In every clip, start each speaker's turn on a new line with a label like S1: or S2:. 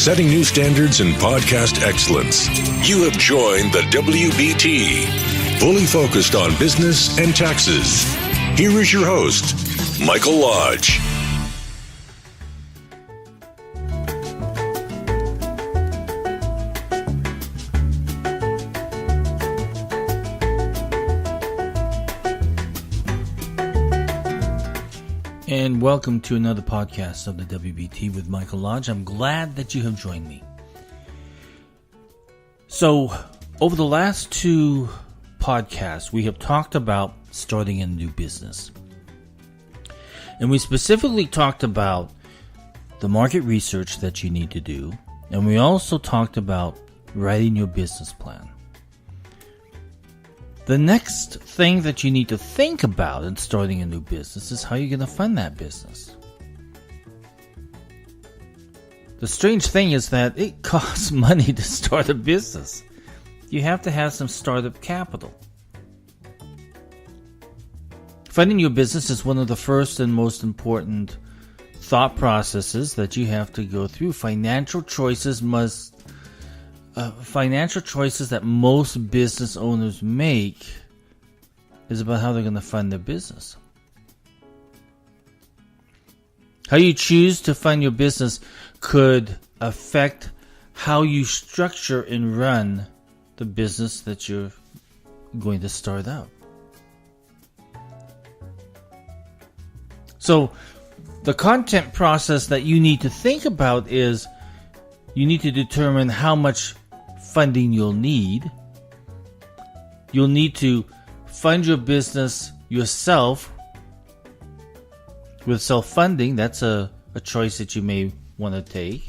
S1: setting new standards in podcast excellence. You have joined the WBT, fully focused on business and taxes. Here is your host, Michael Lodge.
S2: And welcome to another podcast of the WBT with Michael Lodge. I'm glad that you have joined me. So, over the last two podcasts, we have talked about starting a new business. And we specifically talked about the market research that you need to do. And we also talked about writing your business plan. The next thing that you need to think about in starting a new business is how you're going to fund that business. The strange thing is that it costs money to start a business. You have to have some startup capital. Funding your business is one of the first and most important thought processes that you have to go through. Financial choices that most business owners make is about how they're going to fund their business. How you choose to fund your business could affect how you structure and run the business that you're going to start out. So, the content process that you need to think about is you need to determine how much funding you'll need. You'll need to fund your business yourself with self-funding. That's a choice that you may want to take.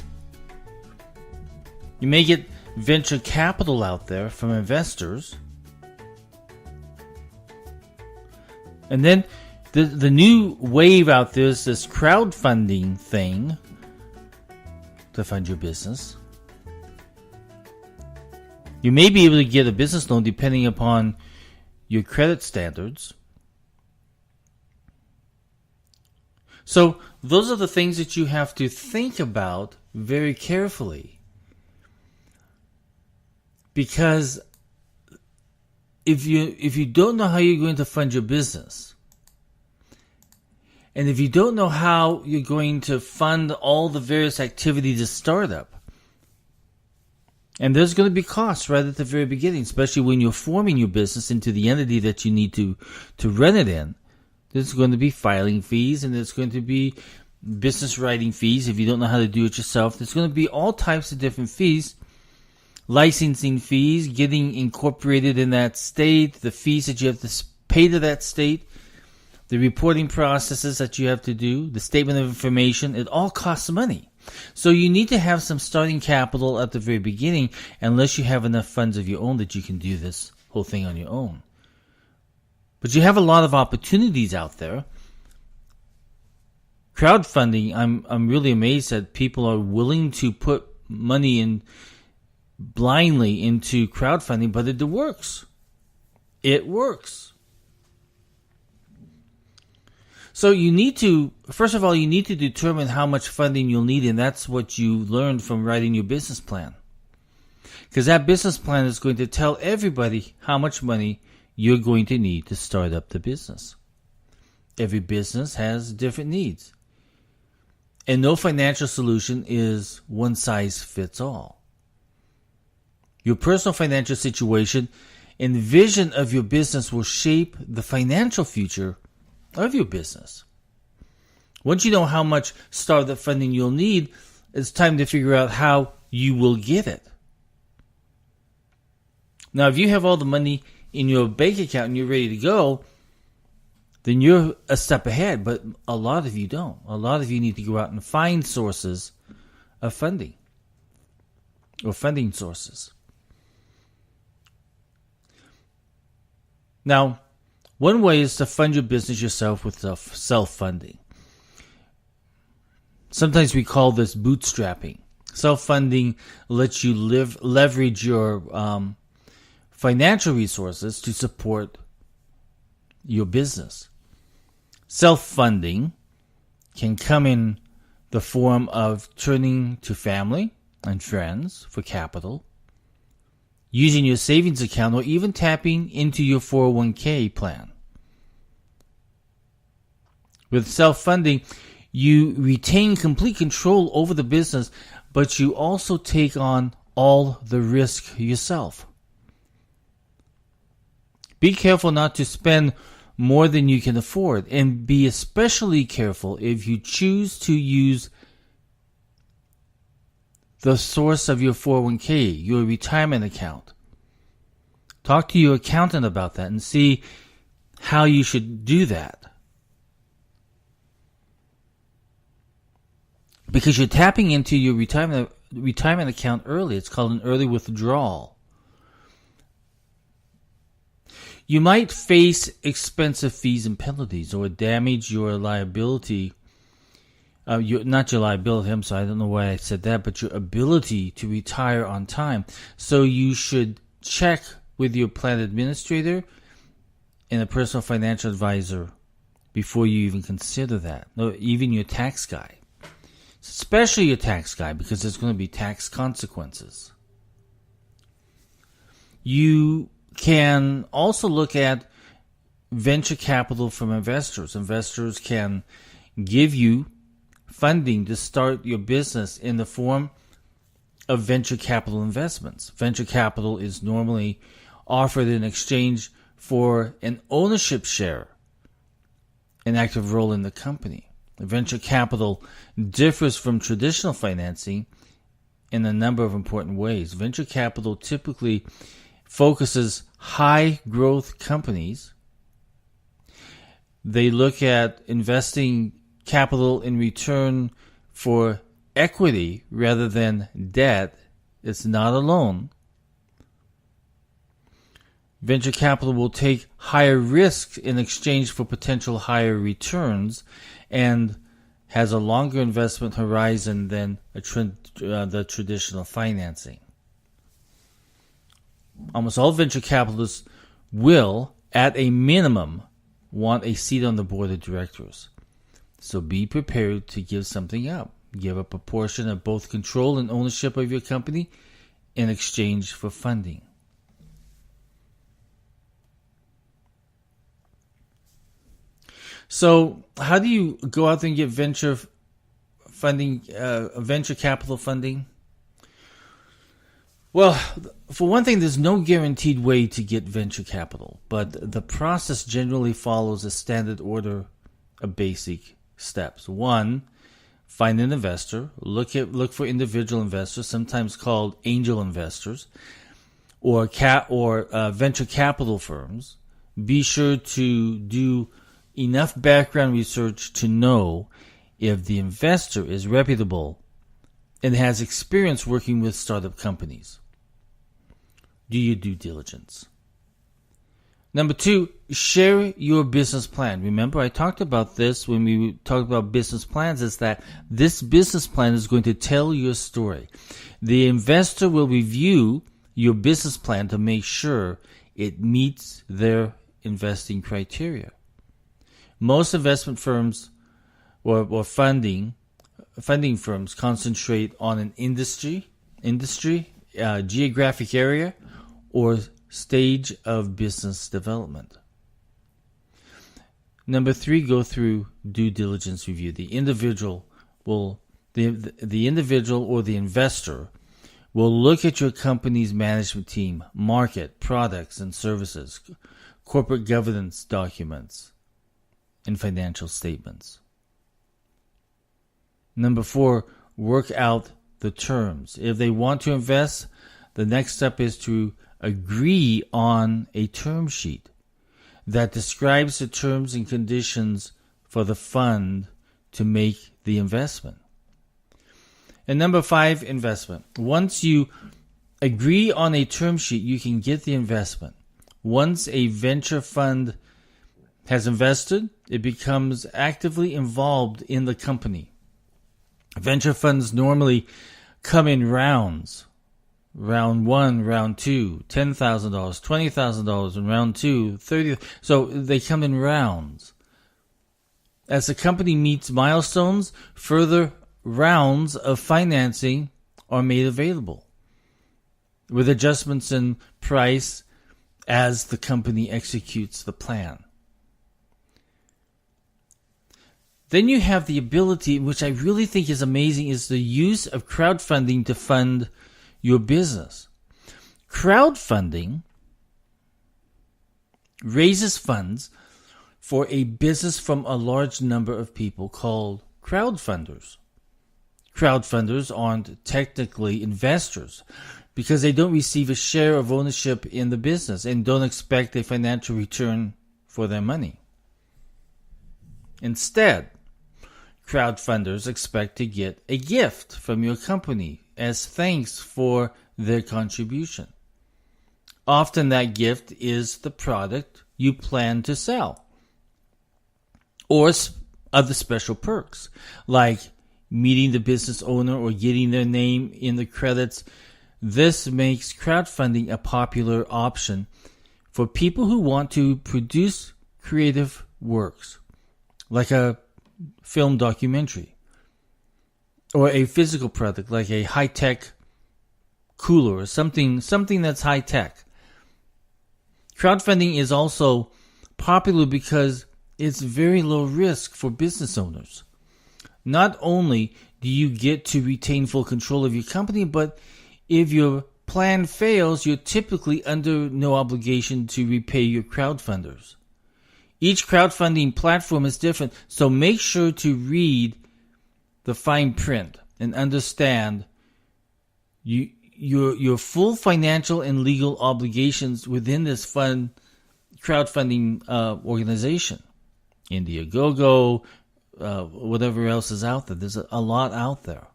S2: You may get venture capital out there from investors. And then the new wave out there is this crowdfunding thing to fund your business. You may be able to get a business loan depending upon your credit standards. So those are the things that you have to think about very carefully. Because if you don't know how you're going to fund your business, and if you don't know how you're going to fund all the various activities of startup, and there's going to be costs right at the very beginning, especially when you're forming your business into the entity that you need to run it in. There's going to be filing fees, and there's going to be business writing fees if you don't know how to do it yourself. There's going to be all types of different fees. Licensing fees, getting incorporated in that state, the fees that you have to pay to that state, the reporting processes that you have to do, the statement of information, it all costs money. So you need to have some starting capital at the very beginning, unless you have enough funds of your own that you can do this whole thing on your own. But you have a lot of opportunities out there. Crowdfunding, I'm really amazed that people are willing to put money in blindly into crowdfunding, but it works. It works. So first of all, you need to determine how much funding you'll need, and that's what you learned from writing your business plan. Because that business plan is going to tell everybody how much money you're going to need to start up the business. Every business has different needs. And no financial solution is one size fits all. Your personal financial situation and vision of your business will shape the financial future of your business. Once you know how much startup funding you'll need, it's time to figure out how you will get it. Now, if you have all the money in your bank account and you're ready to go, then you're a step ahead, but a lot of you don't. A lot of you need to go out and find sources of funding or funding sources. Now, one way is to fund your business yourself with self-funding. Sometimes we call this bootstrapping. Self-funding lets you leverage your financial resources to support your business. Self-funding can come in the form of turning to family, and friends for capital, using your savings account, or even tapping into your 401k plan. With self-funding, you retain complete control over the business, but you also take on all the risk yourself. Be careful not to spend more than you can afford, and be especially careful if you choose to use the source of your 401k, your retirement account. Talk to your accountant about that and see how you should do that. Because you're tapping into your retirement account early. It's called an early withdrawal. You might face expensive fees and penalties, or damage your liability. Not your liability, I'm sorry, I don't know why I said that, but your ability to retire on time. So you should check with your plan administrator and a personal financial advisor before you even consider that. No, even your tax guy. Especially your tax guy, because there's going to be tax consequences. You can also look at venture capital from investors. Investors can give you funding to start your business in the form of venture capital investments. Venture capital is normally offered in exchange for an ownership share, an active role in the company. Venture capital differs from traditional financing in a number of important ways. Venture capital typically focuses high growth companies. They look at investing capital in return for equity rather than debt. It's not a loan. Venture capital will take higher risks in exchange for potential higher returns, and has a longer investment horizon than the traditional financing. Almost all venture capitalists will, at a minimum, want a seat on the board of directors. So be prepared to give something up. Give up a portion of both control and ownership of your company in exchange for funding. So how do you go out there and get venture capital funding? Well, for one thing, there's no guaranteed way to get venture capital, but the process generally follows a standard order of basic steps. One, find an investor. Look for individual investors, sometimes called angel investors, or venture capital firms. Be sure to do enough background research to know if the investor is reputable and has experience working with startup companies. Do your due diligence. Number 2, share your business plan. Remember, I talked about this when we talked about business plans, is that this business plan is going to tell your story. The investor will review your business plan to make sure it meets their investing criteria. Most investment firms or funding firms concentrate on an industry, geographic area, or stage of business development. Number 3, go through due diligence review. The individual or the investor will look at your company's management team, market, products and services, corporate governance documents, and financial statements. Number 4, work out the terms. If they want to invest, the next step is to agree on a term sheet that describes the terms and conditions for the fund to make the investment. And number 5, investment. Once you agree on a term sheet, you can get the investment. Once a venture fund has invested, it becomes actively involved in the company. Venture funds normally come in rounds. Round 1, round 2, $10,000, $20,000, and round 2, $30,000. So they come in rounds. As the company meets milestones, further rounds of financing are made available with adjustments in price as the company executes the plan. Then you have the ability, which I really think is amazing, is the use of crowdfunding to fund your business. Crowdfunding raises funds for a business from a large number of people called crowdfunders. Crowdfunders aren't technically investors because they don't receive a share of ownership in the business and don't expect a financial return for their money. Instead, crowdfunders expect to get a gift from your company as thanks for their contribution. Often that gift is the product you plan to sell, or other special perks, like meeting the business owner or getting their name in the credits. This makes crowdfunding a popular option for people who want to produce creative works, like a film documentary, or a physical product like a high-tech cooler or something that's high-tech. Crowdfunding is also popular because it's very low risk for business owners. Not only do you get to retain full control of your company, but if your plan fails, you're typically under no obligation to repay your crowdfunders. Each crowdfunding platform is different, so make sure to read the fine print and understand your full financial and legal obligations within this crowdfunding organization. Indiegogo, whatever else is out there. There's a lot out there.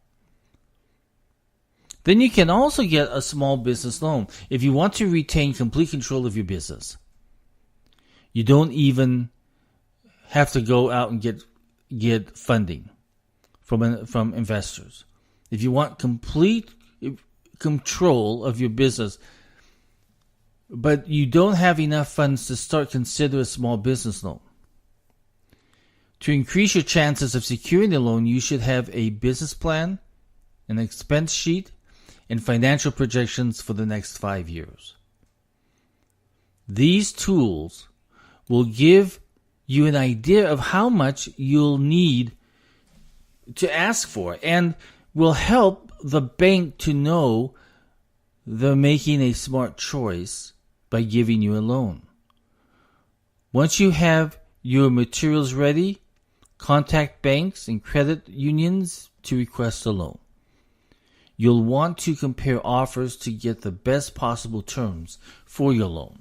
S2: Then you can also get a small business loan if you want to retain complete control of your business. You don't even have to go out and get funding from investors. If you want complete control of your business, but you don't have enough funds to start, consider a small business loan. To increase your chances of securing a loan, you should have a business plan, an expense sheet, and financial projections for the next 5 years. These tools will give you an idea of how much you'll need to ask for and will help the bank to know they're making a smart choice by giving you a loan. Once you have your materials ready, contact banks and credit unions to request a loan. You'll want to compare offers to get the best possible terms for your loan.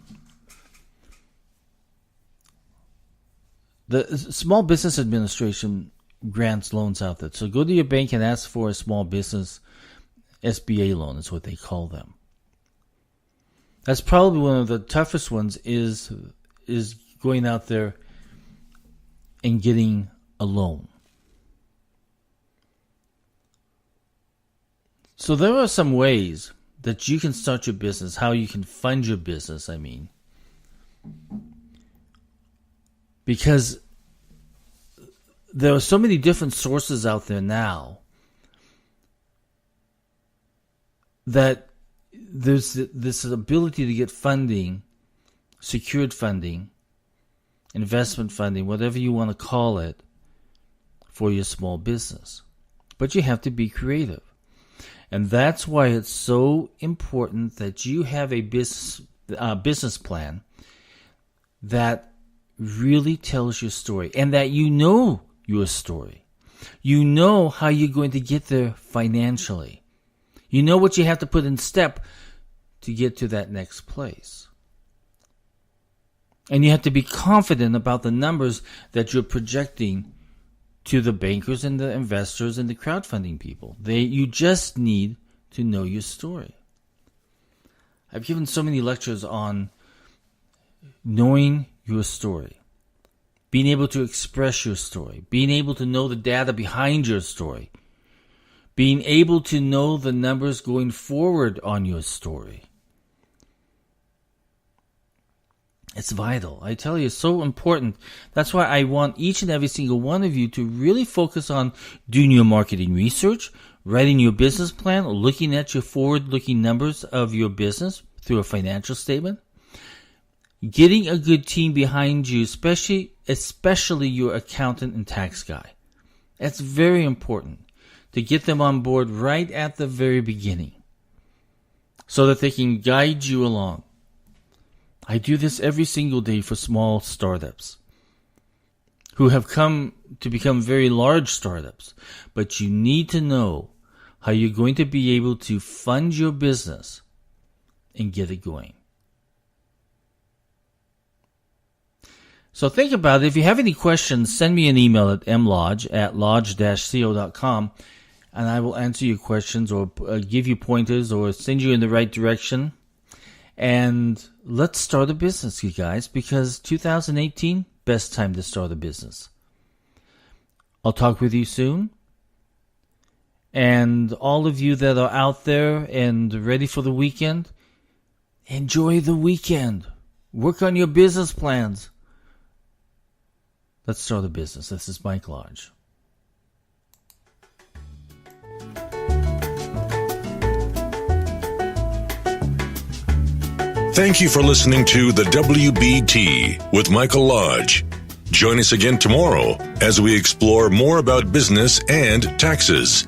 S2: The Small Business Administration grants loans out there. So go to your bank and ask for a small business SBA loan, is what they call them. That's probably one of the toughest ones is going out there and getting a loan. So there are some ways that you can start your business, how you can fund your business, because there are so many different sources out there now that there's this ability to get funding, secured funding, investment funding, whatever you want to call it, for your small business. But you have to be creative. And that's why it's so important that you have a business plan that really tells your story and that you know your story. You know how you're going to get there financially. You know what you have to put in step to get to that next place. And you have to be confident about the numbers that you're projecting to the bankers and the investors and the crowdfunding people. You just need to know your story. I've given so many lectures on knowing your story, being able to express your story, being able to know the data behind your story, being able to know the numbers going forward on your story. It's vital. I tell you, it's so important. That's why I want each and every single one of you to really focus on doing your marketing research, writing your business plan, looking at your forward-looking numbers of your business through a financial statement, getting a good team behind you, especially your accountant and tax guy. That's very important to get them on board right at the very beginning so that they can guide you along. I do this every single day for small startups who have come to become very large startups. But you need to know how you're going to be able to fund your business and get it going. So think about it. If you have any questions, send me an email at mlodge@lodge-co.com, and I will answer your questions or give you pointers or send you in the right direction. And let's start a business, you guys, because 2018, best time to start a business. I'll talk with you soon. And all of you that are out there and ready for the weekend, enjoy the weekend. Work on your business plans. Let's start a business. This is Mike Lodge.
S1: Thank you for listening to the WBT with Michael Lodge. Join us again tomorrow as we explore more about business and taxes.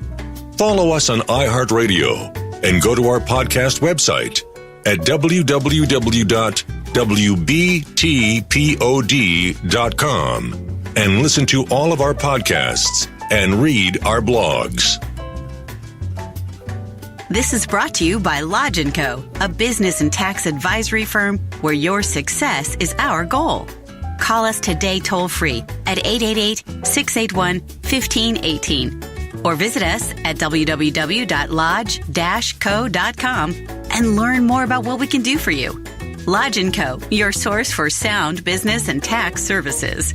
S1: Follow us on iHeartRadio and go to our podcast website at www.wbtpod.com and listen to all of our podcasts and read our blogs.
S3: This is brought to you by Lodge & Co., a business and tax advisory firm where your success is our goal. Call us today toll-free at 888-681-1518 or visit us at www.lodge-co.com and learn more about what we can do for you. Lodge & Co., your source for sound business and tax services.